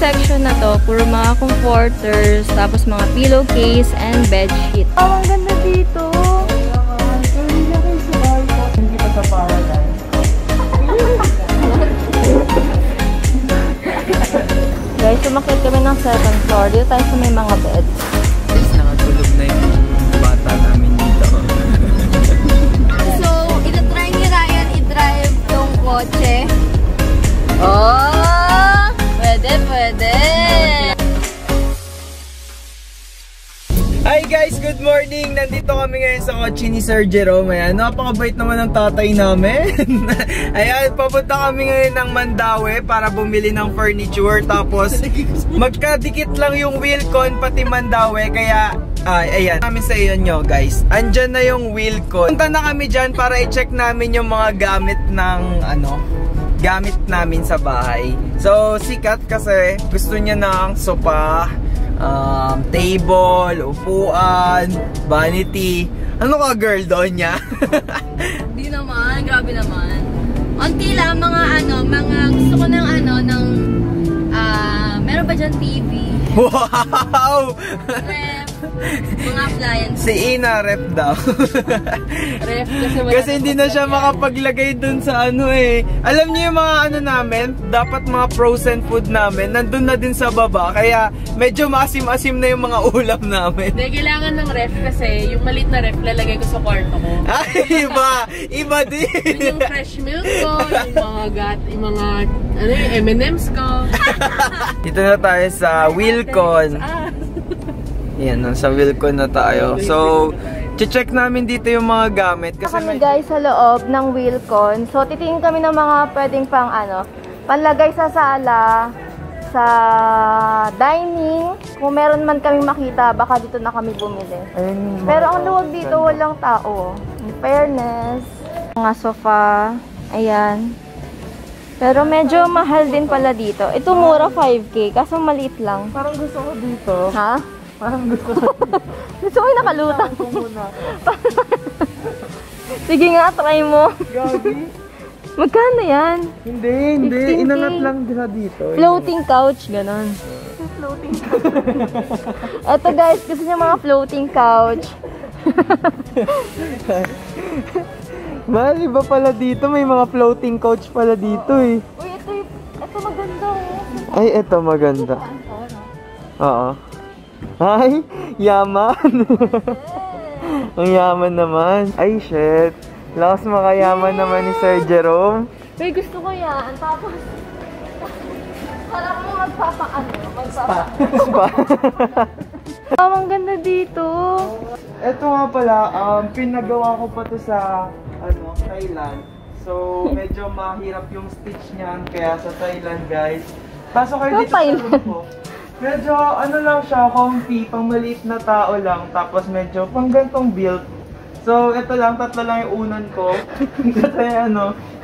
section na to, puro mga comforters, tapos mga pillowcase and bedsheet. Oh, ang ganda dito! Hindi pa sa paradise. Guys, sumakit kami ng 7th floor. Dito tayo sa may mga beds. Guys, nakatulog na yung bata namin dito. So, itatry ni Ryan i-drive yung kotse. Oh! Pwede, pwede! Hi guys, good morning! Nandito kami ngayon sa kotse ni Sir Jerome. Ayan, napakabait naman ng tatay namin. Ayan, papunta kami ngayon ng Mandaue para bumili ng furniture. Tapos, magkadikit lang yung Wheelcon pati Mandaue. Kaya, ayan, namin sa iyo nyo guys. Andyan na yung Wheelcon. Punta na kami dyan para i-check namin yung mga gamit ng, gamit namin sa bahay. So, sikat kasi gusto niya ng sopa, table, upuan, vanity. Ano ka girl doon niya? Hindi naman, grabe naman. Unti lang mga gusto ko ng meron ba dyan TV? Wow! Ref, mga appliances. Si Ina ref daw. Ref kasi hindi na siya makapaglagay dun sa Alam niyo yung mga namin, dapat mga frozen food namin, nandun na din sa baba. Kaya medyo maasim-asim na yung mga ulam namin. Hindi, kailangan ng ref kasi yung maliit na ref lalagay ko sa kwarto ko. Ay, iba din. Yung fresh milk ko, yung mga M&M's ko. Dito na tayo sa Wheelcon. Yan, sa Wheelcon na tayo. So, check namin dito yung mga gamit. Kasi kami guys sa loob ng Wheelcon. So, titingin kami ng mga pwedeng panlagay sa sala, sa dining. Kung meron man kami makita, baka dito na kami bumili. Pero ang luwag dito, walang tao. In fairness. Mga sofa. Ayan. Pero medyo mahal din pala dito. Ito mura 5K, kaso maliit lang. Parang gusto ko dito. Ha? Parang gusto ko dito. Gusto ko yung nakalutang. Sige nga, try mo. Gagi. Magkano yan? Hindi. 15K. Inangat lang dito. Floating couch, ganon. Floating couch. Eto guys, gusto niya mga floating couch. Mahal, iba pala dito. May mga floating couch pala dito eh. Uy, ito maganda eh. Ay, ito maganda. Oo. Ay, yaman. Ang yaman naman. Ay, shit. Lakas makayaman naman ni Sir Jerome. Uy, gusto ko yan. Tapos, parang mo Spa. Ang ganda dito. Ito nga pala, pinagawa ko pa to sa Thailand. So, medyo mahirap yung stitch niyan. Kaya sa Thailand, guys. Pasok kayo dito sa room ko. Medyo, lang siya, comfy, pang maliit na tao lang. Tapos medyo pang gantong build. So, ito lang, tatlo lang yung unan ko. Kasi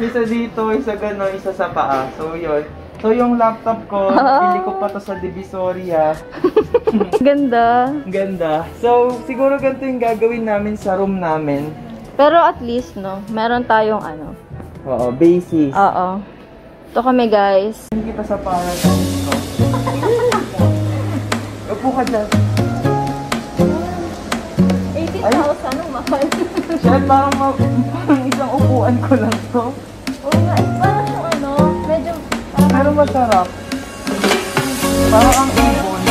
isa dito, isa gano'n, isa sa paa. So, yun. So, yung laptop ko, pili ko pa to sa Divisoria. Ganda. Ganda. So, siguro ganito yung gagawin namin sa room namin. Pero at least, meron tayong Oo, basis. Oo. Ito kami, guys. Hindi kita sa paradise ko. Upo ka dyan. 18,000 ang mahal. Siya, parang isang upuan ko lang to. Oo nga, parang yung medyo... Pero masarap. Parang ang ibon.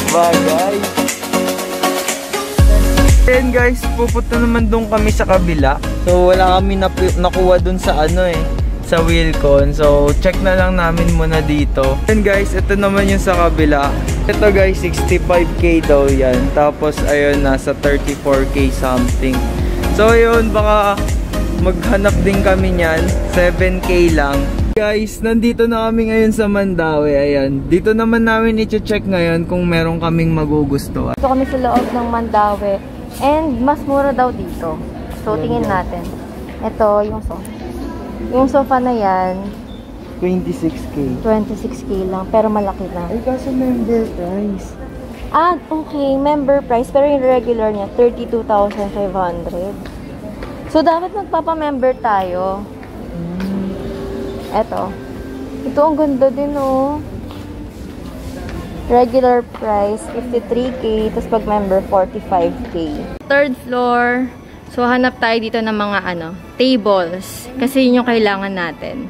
Bagay. And guys, pupunta naman doon kami sa kabila. So wala kami nakuha doon sa sa Wheelcon. So check na lang namin muna dito. And guys, ito naman yung sa kabila. Ito guys, 65K daw yan. Tapos ayun, nasa 34K something. So yun, baka maghanap din kami niyan. 7K lang. Guys, nandito na kami ngayon sa Mandaue. Ayan. Dito naman namin i-check ngayon kung meron kaming magugustuhan. Dito kami sa loob ng Mandaue. And mas mura daw dito. So, tingin natin. Ito, yung sofa. Yung sofa na yan, 26K. 26K lang. Pero malaki na. Ay, kaso member price. Ah, okay. Member price. Pero yung regular niya, 32,500. So, dapat magpapa-member tayo. Eto. Ito, ang ganda din, oh. Regular price, 53K. Tapos pag member, 45K. Third floor. So, hanap tayo dito ng mga, tables. Kasi yun yung kailangan natin.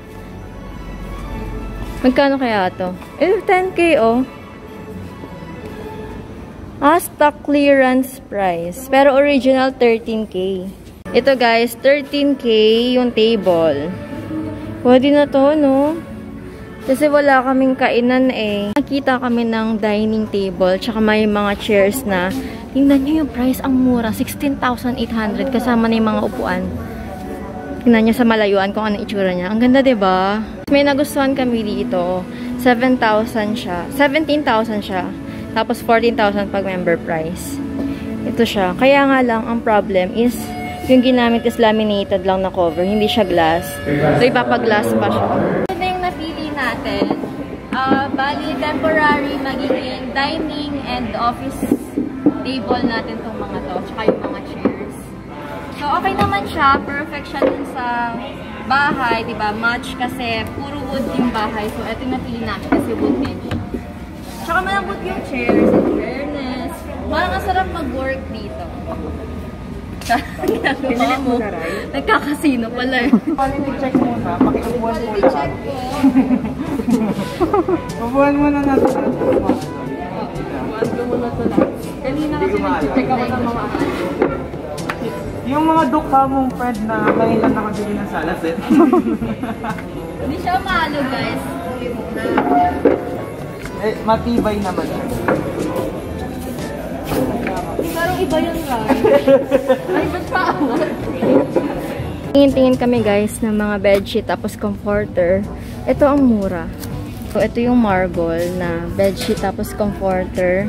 Magkano kaya ito? 10K, oh. Stock clearance price. Pero original 13K. Ito guys, 13K yung table. Pwede na to, no? Kasi wala kaming kainan eh. Nakita kami ng dining table. Tsaka may mga chairs na. Tingnan nyo yung price. Ang mura. 16,800 kasama na yung mga upuan. Tingnan nyo sa malayuan kung ano itsura niya. Ang ganda, diba? May nagustuhan kami dito. 7,000 siya. 17,000 siya. Tapos 14,000 pag member price. Ito siya. Kaya nga lang, ang problem is, yung ginamit is laminated lang na cover. Hindi siya glass. So, ipapaglass pa siya. Ito yung napili natin. Bali, temporary, magiging dining and office table natin itong mga to. Tsaka yung mga chairs. So, okay naman siya. Perfect siya dun sa bahay. Diba? Match kasi puro wood yung bahay. So, ito yung napili natin kasi wood din. Tsaka malambot yung chairs and fairness. Parang masarap mag-work dito. Pinili mo. Nagkakasino pala eh. Quality check muna. Pakiupuan mo Quality check ko. Upuan muna natin. Upuan ko muna ito lang. Kanina kasi nag-check ako ng mga Yung mga dukha mong friend na ngayon lang nakabili ng salaset. Hindi siya maalo guys. Matibay naman. Parang iba yun lang. Ay, ba't pa ako? Tingin-tingin kami guys ng mga bedsheet tapos comforter. Ito ang mura. So, ito yung marble na bedsheet tapos comforter.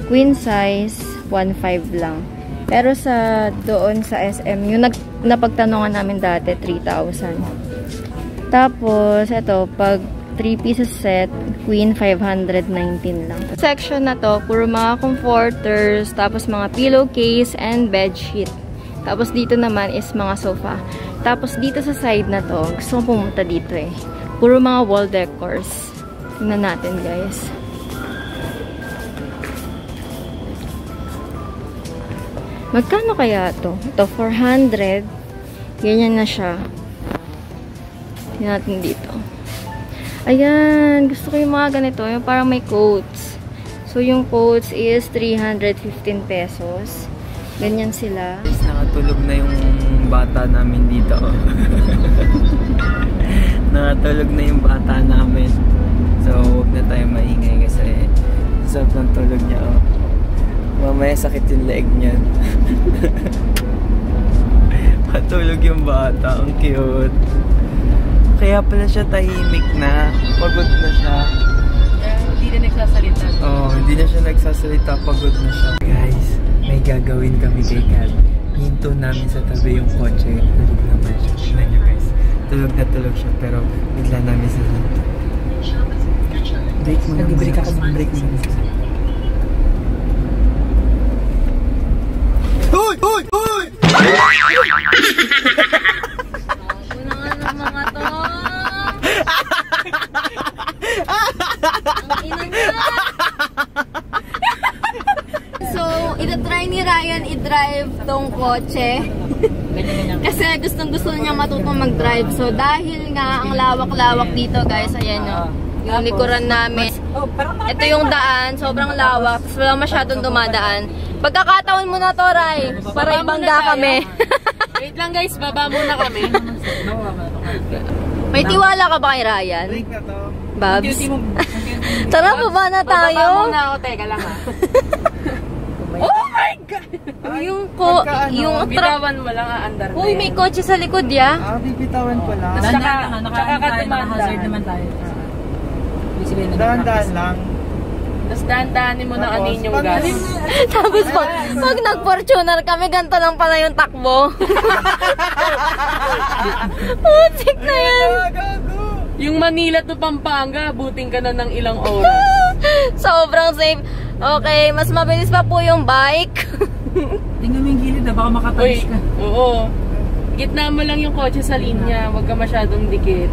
Queen size, 1.5 lang. Pero sa doon sa SM, yung napagtanungan namin dati, 3,000. Tapos, ito, pag 3 pieces set, queen 519 lang. Section na to, puro mga comforters, tapos mga pillowcase and bedsheet. Tapos dito naman is mga sofa. Tapos dito sa side na to, gusto kong pumunta dito eh. Puro mga wall decors. Tingnan natin guys. Magkano kaya to? Ito, 400. Ganyan na siya. Tingnan natin dito. Ayan, gusto ko yung mga ganito, yung parang may quotes. So, yung quotes is 315 pesos. Ganyan sila. Nakatulog na yung bata namin dito. Nakatulog na yung bata namin. So, huwag na tayo maingay kasi sarap ng tulog niya. Mamaya sakit yung leg niya. Patulog yung bata. Ang cute. Kaya pala siya tahimik na. Pagod na siya. Hindi na nagsasalita. Oo, hindi na siya nagsasalita. Pagod na siya. Guys, may gagawin kami kay Kat. Hinto namin sa tabi yung kotse. Tulog naman siya. Tignan nyo guys. Tulog na tulog siya. Pero bigla namin sa hinto. Break mo na. Nag-break ako. Break mo na. Hoy! Hoy! Hoy! Mga to. Ang ina niya. So, itatry ni Ryan i-drive tong kotse. Kasi gustong-gusto niya matutong mag-drive. So, dahil nga ang lawak-lawak dito, guys, ayan o. Yung likuran namin. Ito yung daan, sobrang lawak. Tapos wala masyadong dumadaan. Pagkakataon mo na to, Ray. Para ibangga kami. Wait lang guys, baba muna kami. May tiwala ka ba kay Ryan? Break na to. Babs. Tara, baba na tayo. Baba muna ako, teka lang ha. Oh my God! Yung truck. Bitawan mo lang aandar. Uy, may kotse sa likod ya. Bibitawan ko lang. Tapos tsaka ka naman tayo. Dahan-dahan lang. Tapos dahan-dahanin mo na kanin yung gas. Tapos pag nag-Fortuner kami, ganito lang pala yung takbo. Putik na yan. Yung Manila to Pampanga, buting ka na ng ilang oras. Sobrang safe. Okay, mas mabilis pa po yung bike. Tingnan mo yung gilid na, baka makatalis ka. Oo. Gitna mo lang yung kotse sa linya, wag ka masyadong dikit.